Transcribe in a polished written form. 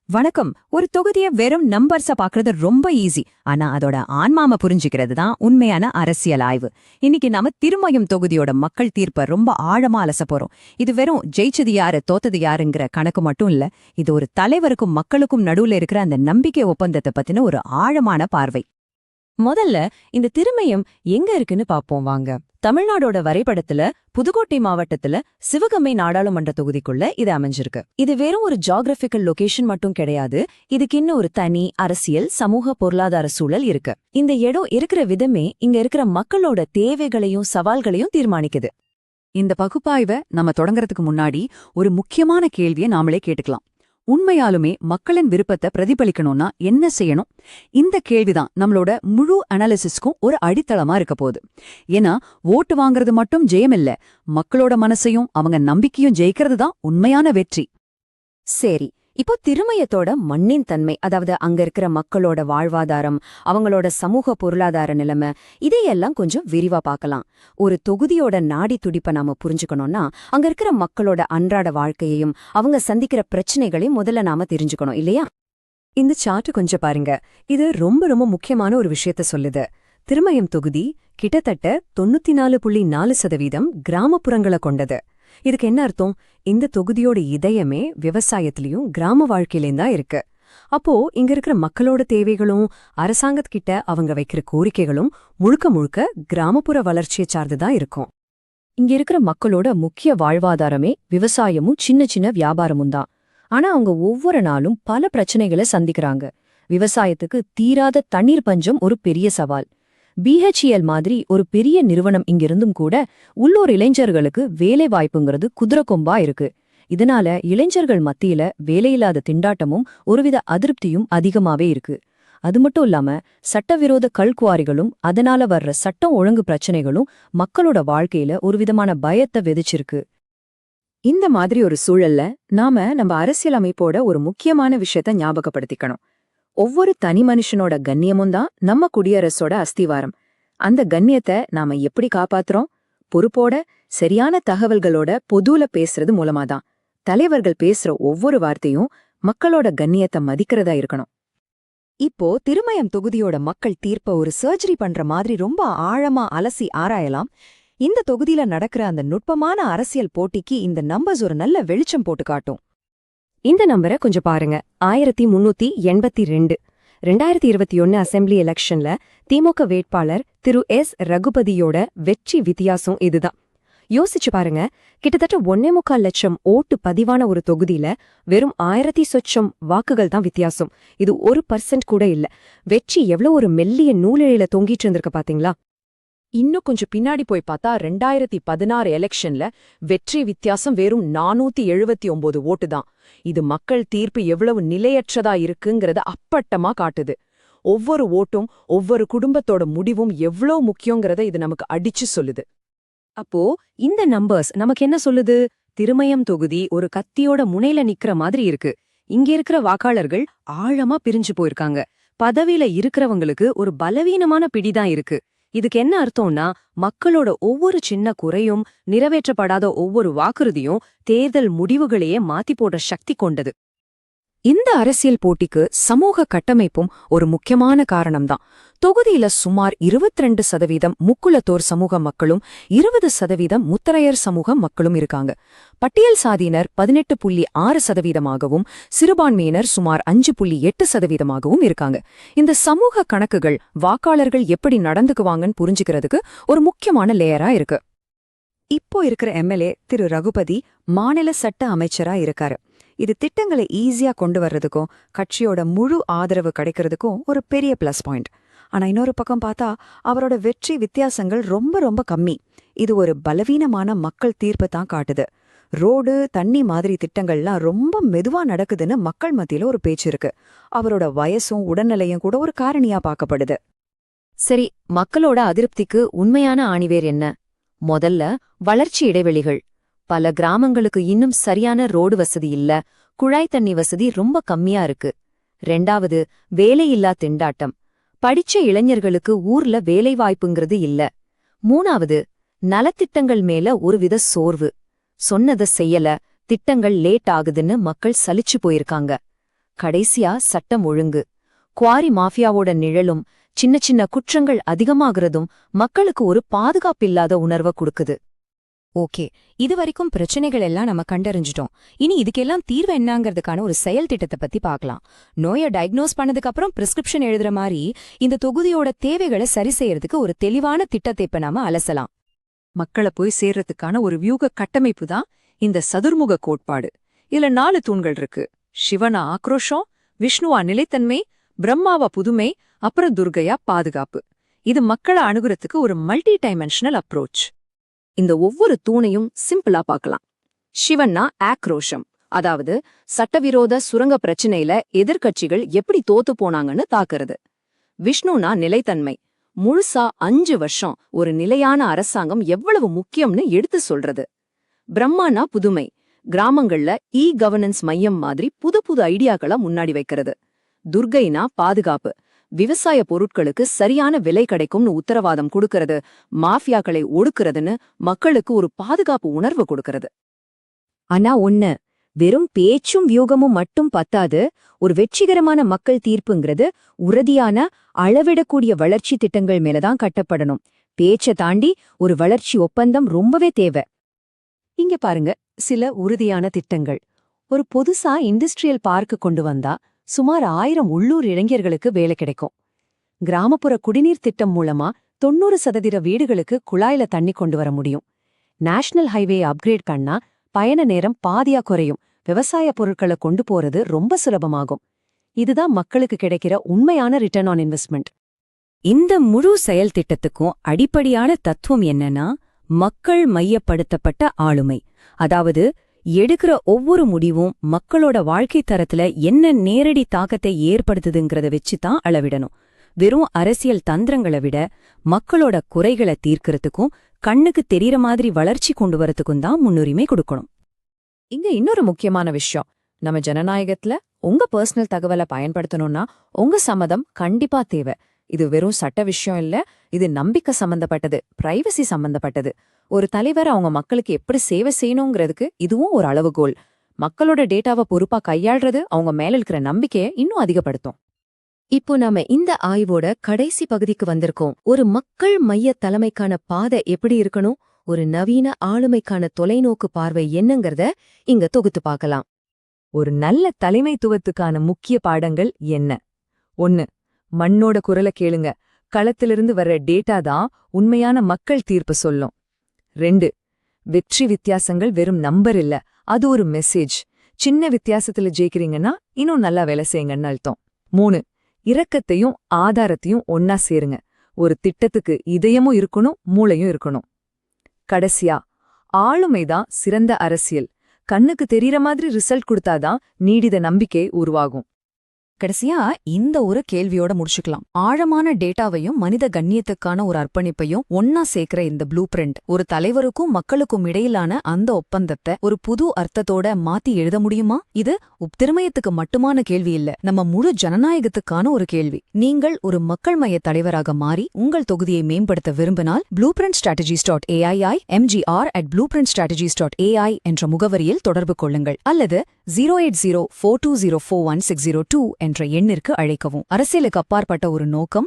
வணக்கம். ஒரு தொகுதிய வெறும் நம்பர்ஸ பாக்குறது ரொம்ப ஈஸி. ஆனா அதோட ஆன்மாம புரிஞ்சுக்கிறது தான் உண்மையான அரசியல் ஆய்வு. இன்னைக்கு நாம திருமயம் தொகுதியோட மக்கள் தீர்ப்ப ரொம்ப ஆழமா அலச போறோம். இது வெறும் ஜெயிச்சது யாரு தோத்தது யாருங்கிற கணக்கு மட்டும் இல்ல. இது ஒரு தலைவருக்கும் மக்களுக்கும் நடுவுல இருக்கிற அந்த நம்பிக்கை ஒப்பந்தத்தை பத்தின ஒரு ஆழமான பார்வை. முதல்ல இந்த திருமயம் எங்க இருக்குன்னு பாப்போம் வாங்க. தமிழ்நாடோட வரைபடத்துல புதுக்கோட்டை மாவட்டத்துல சிவகங்கை நாடாளுமன்ற தொகுதிக்குள்ள இது அமைஞ்சிருக்கு. இது வெறும் ஒரு ஜியோகிராபிக்கல் லொகேஷன் மட்டும் கிடையாது. இதுக்கு இன்னும் ஒரு தனி அரசியல் சமூக பொருளாதார சூழல் இருக்கு. இந்த இடம் இருக்கிற விதமே இங்க இருக்கிற மக்களோட தேவைகளையும் சவால்களையும் தீர்மானிக்குது. இந்த பகுப்பாய்வை நம்ம தொடங்கறதுக்கு முன்னாடி ஒரு முக்கியமான கேள்வியை நாமளே கேட்டுக்கலாம். உண்மையாலுமே மக்களின் விருப்பத்தை பிரதிபலிக்கணும்னா என்ன செய்யணும்? இந்த கேள்விதான் நம்மளோட முழு அனாலிசிஸ்க்கும் ஒரு அடித்தளமா இருக்க போகுது. ஏன்னா ஓட்டு வாங்குறது மட்டும் ஜெயமில்ல, மக்களோட மனசையும் அவங்க நம்பிக்கையும் ஜெயிக்கிறது தான் உண்மையான வெற்றி. சரி, இப்போ திருமயத்தோட மண்ணின் தன்மை, அதாவது அங்க இருக்கிற மக்களோட வாழ்வாதாரம், அவங்களோட சமூக பொருளாதார நிலைமை, இதையெல்லாம் கொஞ்சம் விரிவா பார்க்கலாம். ஒரு தொகுதியோட நாடி துடிப்பை நாம புரிஞ்சுக்கணும்னா அங்க இருக்கிற மக்களோட அன்றாட வாழ்க்கையையும் அவங்க சந்திக்கிற பிரச்சனைகளையும் முதல்ல நாம தெரிஞ்சுக்கணும் இல்லையா? இந்த சார்ட் கொஞ்சம் பாருங்க. இது ரொம்ப ரொம்ப முக்கியமான ஒரு விஷயத்த சொல்லுது. திருமயம் தொகுதி கிட்டத்தட்ட 94.4% கிராமப்புறங்களை கொண்டது. இதுக்கு என்ன அர்த்தம்? இந்த தொகுதியோட இதயமே விவசாயத்திலயும் கிராம வாழ்க்கையிலேயும் தான் இருக்கு. அப்போ இங்க இருக்கிற மக்களோட தேவைகளும் அரசாங்கத்துக்கிட்ட அவங்க வைக்கிற கோரிக்கைகளும் முழுக்க முழுக்க கிராமப்புற வளர்ச்சியை சார்ந்துதான் இருக்கும். இங்க இருக்கிற மக்களோட முக்கிய வாழ்வாதாரமே விவசாயமும் சின்ன சின்ன வியாபாரமும் தான். ஆனா அவங்க ஒவ்வொரு நாளும் பல பிரச்சனைகளை சந்திக்கிறாங்க. விவசாயத்துக்கு தீராத தண்ணீர் பஞ்சம் ஒரு பெரிய சவால். BHEL மாதிரி ஒரு பெரிய நிறுவனம் இங்கிருந்தும் கூட உள்ளூர் இளைஞர்களுக்கு வேலை வாய்ப்புங்கிறது குதிரைக்கொம்பா இருக்கு. இதனால இளைஞர்கள் மத்தியில வேலையில்லாத திண்டாட்டமும் ஒருவித அதிருப்தியும் அதிகமாவே இருக்கு. அது மட்டும் இல்லாம சட்டவிரோத கல்குவாரிகளும் அதனால வர்ற சட்டம் ஒழுங்கு பிரச்சனைகளும் மக்களோட வாழ்க்கையில ஒருவிதமான பயத்தை விதைச்சிருக்கு. இந்த மாதிரி ஒரு சூழல்ல நம்ம அரசியல் அமைப்போட ஒரு முக்கியமான விஷயத்த ஞாபகப்படுத்திக்கணும். ஒவ்வொரு தனி மனுஷனோட கண்ணியமும் தான் நம்ம குடியரசோட அஸ்திவாரம். அந்த கண்ணியத்தை நாம எப்படி காப்பாத்துறோம்? பொறுப்போட சரியான தகவல்களோட பொதுல பேசுறது மூலமாதான். தலைவர்கள் பேசுற ஒவ்வொரு வார்த்தையும் மக்களோட கண்ணியத்தை மதிக்கிறதா இருக்கணும். இப்போ திருமயம் தொகுதியோட மக்கள் தீர்ப்ப ஒரு சர்ஜரி பண்ற மாதிரி ரொம்ப ஆழமா அலசி ஆராயலாம். இந்த தொகுதியில நடக்கிற அந்த நுட்பமான அரசியல் போட்டிக்கு இந்த நம்பர்ஸ் ஒரு நல்ல வெளிச்சம் போட்டு காட்டும். இந்த நம்பரை கொஞ்சம் பாருங்க. 1382. 2021 அசெம்பிளி எலெக்ஷன்ல திமுக வேட்பாளர் திரு S. ரகுபதியோட வெற்றி வித்தியாசம் இதுதான். யோசிச்சு பாருங்க. கிட்டத்தட்ட 1.25 லட்சம் ஓட்டு பதிவான ஒரு தொகுதியில வெறும் 1000 சொச்சம் வாக்குகள் தான் வித்தியாசம். இது 1% கூட இல்ல. வெற்றி எவ்வளவு ஒரு மெல்லிய நூலிழையில தொங்கிட்டு இருந்திருக்க பாத்தீங்களா? இன்னும் கொஞ்சம் பின்னாடி போய் பார்த்தா 2016 எலெக்ஷன்ல வெற்றி வித்தியாசம் வெறும் 479 ஓட்டு தான். இது மக்கள் தீர்ப்பு எவ்வளவு நிலையற்றதா இருக்குங்கிறத அப்பட்டமா காட்டுது. ஒவ்வொரு ஓட்டும் ஒவ்வொரு குடும்பத்தோட முடிவும் எவ்வளவு முக்கியங்கிறத இது நமக்கு அடிச்சு சொல்லுது. அப்போ இந்த நம்பர்ஸ் நமக்கு என்ன சொல்லுது? திருமயம் தொகுதி ஒரு கத்தியோட முனையில நிக்கிற மாதிரி இருக்கு. இங்க இருக்கிற வாக்காளர்கள் ஆழமா பிரிஞ்சு போயிருக்காங்க. பதவியில இருக்கிறவங்களுக்கு ஒரு பலவீனமான பிடிதான் இருக்கு. இதுக்கு என்ன அர்த்தம்னா, மக்களோட ஒவ்வொரு சின்ன குறையும் நிறைவேற்றப்படாத ஒவ்வொரு வாக்குறுதியும் தேர்தல் முடிவுகளையே மாத்தி போடுற சக்தி கொண்டது. இந்த அரசியல் போட்டிக்கு சமூக கட்டமைப்பும் ஒரு முக்கியமான காரணம்தான். தொகுதியில சுமார் 22% முக்குளத்தோர் சமூக மக்களும் 20% முத்தரையர் சமூக மக்களும் இருக்காங்க. பட்டியல் சாதியினர் 18.6%ஆகவும் சிறுபான்மையினர் சுமார் 5.8%ஆகவும் இருக்காங்க. இந்த சமூக கணக்குகள் வாக்காளர்கள் எப்படி நடந்துக்குவாங்கன்னு புரிஞ்சுக்கிறதுக்கு ஒரு முக்கியமான லேயரா இருக்கு. இப்போ இருக்கிற MLA திரு ரகுபதி மாநில சட்ட அமைச்சரா இருக்காரு. இது திட்டங்களை ஈஸியா கொண்டு வர்றதுக்கும் கட்சியோட முழு ஆதரவு கிடைக்கிறதுக்கும் ஒரு பெரிய பிளஸ் பாயிண்ட். ஆனா இன்னொரு பக்கம் பார்த்தா அவரோட வெற்றி வித்தியாசங்கள் ரொம்ப ரொம்ப கம்மி. இது ஒரு பலவீனமான மக்கள் தீர்ப்பை தான் காட்டுது. ரோடு தண்ணி மாதிரி திட்டங்கள்லாம் ரொம்ப மெதுவா நடக்குதுன்னு மக்கள் மத்தியில ஒரு பேச்சு இருக்கு. அவரோட வயசும் உடல்நிலையும் கூட ஒரு காரணியா பார்க்கப்படுது. சரி, மக்களோட அதிருப்திக்கு உண்மையான ஆணிவேர் என்ன? முதல்ல வளர்ச்சி இடைவெளிகள். பல கிராமங்களுக்கு இன்னும் சரியான ரோடு வசதி இல்ல, குழாய் தண்ணி வசதி ரொம்ப கம்மியா இருக்கு. 2வது வேலையில்லா திண்டாட்டம். படிச்ச இளைஞர்களுக்கு ஊர்ல வேலைவாய்ப்புங்கிறது இல்ல. 3வது நலத்திட்டங்கள் மேல ஒருவித சோர்வு. சொன்னதை செய்யல, திட்டங்கள் லேட் ஆகுதுன்னு மக்கள் சலிச்சு போயிருக்காங்க. கடைசியா சட்டம் ஒழுங்கு. குவாரி மாஃபியாவோட நிழலும் சின்ன சின்ன குற்றங்கள் அதிகமாகிறதும் மக்களுக்கு ஒரு பாதுகாப்பில்லாத உணர்வை கொடுக்குது. ஓகே, இதுவரைக்கும் பிரச்சனைகள் எல்லாம் நம்ம கண்டறிஞ்சிட்டோம். இனி இதுக்கெல்லாம் தீர்வு என்னங்கிறதுக்கான ஒரு செயல் திட்டத்தை பத்தி பார்க்கலாம். நோயை டயக்னோஸ் பண்ணதுக்கு அப்புறம் பிரிஸ்கிரிப்ஷன் எழுதுற மாதிரி இந்த தொகுதியோட தேவைகளை சரி செய்யறதுக்கு ஒரு தெளிவான திட்டத்தை இப்ப நாம அலசலாம். மக்களை போய் சேர்றதுக்கான ஒரு வியூக கட்டமைப்பு தான் இந்த சதுர்முக கோட்பாடு. இதுல 4 தூண்கள் இருக்கு. சிவனா ஆக்ரோஷம், விஷ்ணுவா நிலைத்தன்மை, பிரம்மாவா புதுமை, அப்புறம் துர்கையா பாதுகாப்பு. இது மக்களை அணுகுறதுக்கு ஒரு மல்டி டைமென்ஷனல் அப்ரோச். இந்த ஒவ்வொரு தூணையும் சிம்பிளா பார்க்கலாம். சிவன்னா ஆக்ரோஷம், அதாவது சட்டவிரோத சுரங்க பிரச்சனையில எதிர்க்கட்சிகள் எப்படி தோத்து போனாங்கன்னு தாக்குறது. விஷ்ணுனா நிலைத்தன்மை, முழுசா 5 வருஷம் ஒரு நிலையான அரசாங்கம் எவ்வளவு முக்கியம்னு எடுத்து சொல்றது. பிரம்மானா புதுமை, கிராமங்கள்ல கவர்னன்ஸ் மையம் மாதிரி புது புது ஐடியாக்களை முன்னாடி வைக்கிறது. துர்கைனா பாதுகாப்பு, விவசாய பொருட்களுக்கு சரியான விலை கிடைக்கும்னு உத்தரவாதம் கொடுக்கறது, மாஃபியாக்களை ஒடுக்குறதுன்னு மக்களுக்கு ஒரு பாதுகாப்பு உணர்வு கொடுக்கறது. ஆனா ஒண்ணு, வெறும் பேச்சும் வியூகமும் மட்டும் பத்தாது. ஒரு வெற்றிகரமான மக்கள் தீர்ப்புங்கிறது உறுதியான அளவிடக்கூடிய வளர்ச்சி திட்டங்கள் மேலதான் கட்டப்படணும். பேச்சை தாண்டி ஒரு வளர்ச்சி ஒப்பந்தம் ரொம்பவே தேவை. இங்க பாருங்க சில உறுதியான திட்டங்கள். ஒரு புதுசா இண்டஸ்ட்ரியல் பார்க்கு கொண்டு வந்தா சுமார் 1000 உள்ளூர் இளைஞர்களுக்கு வேலை கிடைக்கும். கிராமப்புற குடிநீர் திட்டம் மூலமா 90% வீடுகளுக்கு குழாயில தண்ணி கொண்டு வர முடியும். நேஷனல் ஹைவே அப்கிரேட் பண்ணா பயண நேரம் பாதியா குறையும். விவசாய பொருட்களை கொண்டு போறது ரொம்ப சுலபமாகும். இதுதான் மக்களுக்கு கிடைக்கிற உண்மையான ரிட்டர்ன் ஆன் இன்வெஸ்ட்மெண்ட். இந்த முழு செயல் திட்டத்துக்கும் அடிப்படையான தத்துவம் என்னன்னா, மக்கள் மையப்படுத்தப்பட்ட ஆளுமை. அதாவது எடுக்கிற ஒவ்வொரு முடிவும் மக்களோட வாழ்க்கை தரத்துல என்ன நேரடி தாக்கத்தை ஏற்படுத்துதுங்கிறத வச்சுதான் அளவிடணும். வெறும் அரசியல் தந்திரங்களை விட மக்களோட குறைகளை தீர்க்கறதுக்கும் கண்ணுக்கு தெரியற மாதிரி வளர்ச்சி கொண்டு வரதுக்கும் தான் முன்னுரிமை கொடுக்கணும். இங்க இன்னொரு முக்கியமான விஷயம், நம்ம ஜனநாயகத்துல உங்க பர்சனல் தகவலை பயன்படுத்தணும்னா உங்க சம்மதம் கண்டிப்பா தேவை. இது வெறும் சட்ட விஷயம் இல்ல, இது நம்பிக்கை சம்பந்தப்பட்டது, பிரைவசி சம்பந்தப்பட்டது. ஒரு தலைவர் அவங்க மக்களுக்கு எப்படி சேவை செய்யணுங்கிறதுக்கு இதுவும் ஒரு அளவுகோல். மக்களோட டேட்டாவை பொறுப்பா கையாள்றது அவங்க மேல இருக்கிற நம்பிக்கையை இன்னும் அதிகப்படுத்தும். இப்போ நாம இந்த ஆய்வோட கடைசி பகுதிக்கு வந்திருக்கோம். ஒரு மக்கள் மைய தலைமைக்கான பாதை எப்படி இருக்கணும், ஒரு நவீன ஆளுமைக்கான தொலைநோக்கு பார்வை என்னங்கிறத இங்க தொகுத்து பார்க்கலாம். ஒரு நல்ல தலைமைத்துவத்துக்கான முக்கிய பாடங்கள் என்ன? 1. மண்ணோட குரலை கேளுங்க. களத்திலிருந்து வர்ற டேட்டா தான் உண்மையான மக்கள் தீர்ப்பு சொல்லும். 2. வெற்றி வித்தியாசங்கள் வெறும் நம்பர் இல்ல, அது ஒரு மெசேஜ். சின்ன வித்தியாசத்துல ஜெயிக்கிறீங்கன்னா இன்னும் நல்லா வேலை செய்யுங்கன்னு அர்த்தம். 3. இரக்கத்தையும் ஆதாரத்தையும் ஒன்னா சேருங்க. ஒரு திட்டத்துக்கு இதயமும் இருக்கணும், மூளையும் இருக்கணும். கடைசியா, ஆளுமைதான் சிறந்த அரசியல். கண்ணுக்கு தெரியற மாதிரி ரிசல்ட் கொடுத்தாதான் நீடித நம்பிக்கை உருவாகும். கடைசியா இந்த ஒரு கேள்வியோட முடிச்சுக்கலாம். ஆழமான டேட்டாவையும் மனித கண்ணியத்துக்கான ஒரு அர்ப்பணிப்பையும் ஒன்னா சேர்க்கிற இந்த ப்ளூ பிரிண்ட் ஒரு தலைவருக்கும் மக்களுக்கும் இடையிலான அந்த ஒப்பந்தத்தை ஒரு புது அர்த்தத்தோட மாத்தி எழுத முடியுமா? இது திறமையத்துக்கு மட்டுமான கேள்வி இல்ல, நம்ம முழு ஜனநாயகத்துக்கான ஒரு கேள்வி. நீங்கள் ஒரு மக்கள் மைய தலைவராக மாறி உங்கள் தொகுதியை மேம்படுத்த விரும்பினால் blueprintstrategies.ai mgr@blueprintstrategies.ai என்ற முகவரியில் தொடர்பு கொள்ளுங்கள், அல்லது 08042041602 என்ற எண்ணிற்கு அழைக்கவும். அரசியலுக்கு அப்பாற்பட்ட ஒரு நோக்கம்,